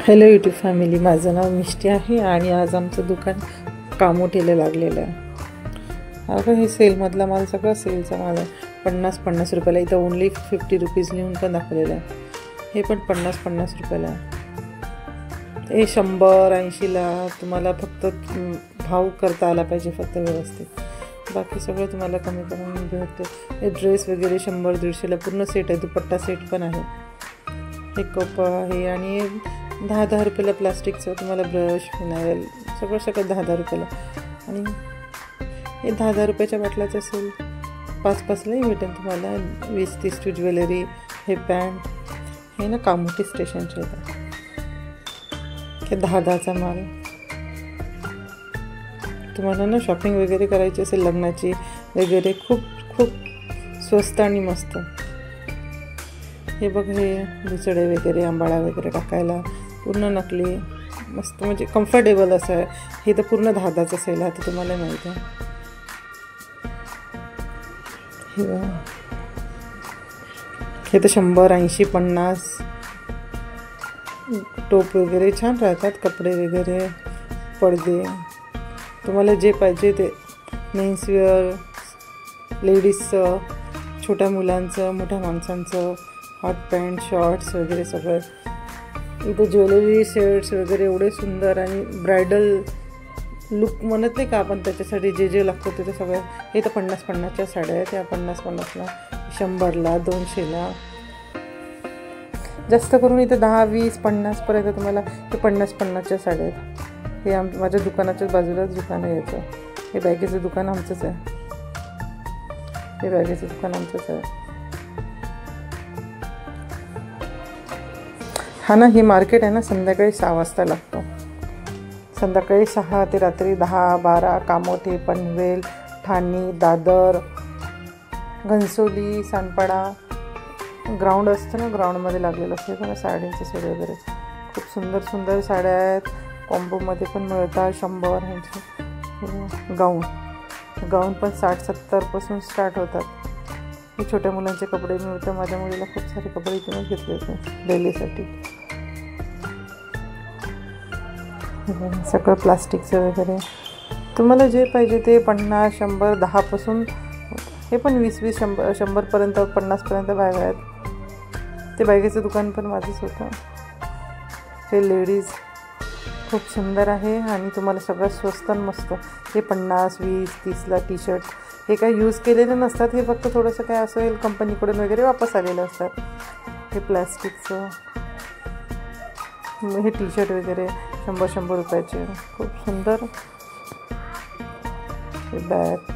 Hello YouTube family, माझं नाव मिष्टी आहे आणि आज आमचं दुकान कामोठीला लागलेलं आहे. अगं हे सेलमधला माल सगळा सेलचा माल आहे. 50 रुपयाला. इथं ओनली 50 रुपीज लिहून पण दाखवलेलं आहे. हे पण 50 रुपयाला आहे. हे 100-80ला तुम्हाला फक्त भाव करता आला पाहिजे, फक्त व्यवस्थित. बाकी सगळं तुम्हाला कमी करून भेटते. हे ड्रेस वगैरे 100-150ला पूर्ण सेट आहे. दुपट्टा सेट पण आहे. हे कप आहे आणि 10 रुपयाला प्लास्टिकचं तुम्हाला ब्रश, फिनाईल सगळं 10 रुपयाला. आणि हे 10 रुपयाच्या बाटलाचं असेल 5लाही भेटेल तुम्हाला. 20-30 ज्वेलरी. हे पॅन्ट हे ना कामोठी स्टेशनचे येतात. हे 10चा माल. तुम्हाला ना शॉपिंग वगैरे करायची असेल लग्नाची वगैरे, खूप स्वस्त आणि मस्त. हे बघ, हे दुसडे वगैरे, आंबाळा वगैरे टाकायला पूर्ण नकली मस्त, म्हणजे कम्फर्टेबल असं आहे. हे तर पूर्ण 10चं सेल आहे, तर तुम्हाला माहिती आहे. हे तर 100, 80, 50 टोप वगैरे छान राहतात. कपडे वगैरे, पडदे, तुम्हाला जे पाहिजे ते. मेन्सवेअर, लेडीजचं, छोट्या मुलांचं, मोठ्या माणसांचं, हॉट पॅन्ट, शॉर्ट्स वगैरे सगळं. इथं ज्वेलरी सेट्स वगैरे एवढे सुंदर आणि ब्रायडल लुक म्हणत नाही का आपण, त्याच्यासाठी जे लागतं ते सगळं. हे तर 50च्या साड्या आहेत. त्या 50ला, 100ला, 200ला. जास्त करून इथं 10, 20, 50पर्यंत तुम्हाला हे 50च्या साड्या आहेत. हे माझ्या दुकानाच्याच बाजूलाच दुकान आहे याचं. हे बॅगेचं दुकान आमचंच आहे. हा ना, हे मार्केट आहे ना, संध्याकाळी 6 वाजता लागतो. संध्याकाळी 6 ते रात्री 10-12. कामोठी, पनवेल, ठाणे, दादर, घनसोली, सानपाडा ग्राउंड असतं ना, ग्राउंडमध्ये लागलेलं असते. बघा साड्यांचे सेट वगैरे खूप सुंदर साड्या आहेत. कॉम्बोमध्ये पण मिळतात. 100 ह्यांचे गाऊन पण 60-70 स्टार्ट होतात. हे छोट्या मुलांचे कपडे मिळतात. माझ्या मुलीला खूप सारे कपडे इथूनच घेतले होते डेलीसाठी. सगळं प्लास्टिकचं वगैरे तुम्हाला जे पाहिजे ते 50, 100, 10 हे पण 20, 100पर्यंत, 50पर्यंत बॅग आहेत. ते बॅगेचं दुकान पण माझंच होतं. हे लेडीज खूप सुंदर आहे आणि तुम्हाला सगळं स्वस्त मस्त. हे 50, 20, 30ला टी शर्ट. हे काही यूज केलेले नसतात. हे फक्त थोडंसं काय असेल कंपनीकडून वगैरे वापस आलेलं असतात. हे प्लॅस्टिकचं. हे टी शर्ट वगैरे 100 रुपयाचे खूप सुंदर. हे बॅग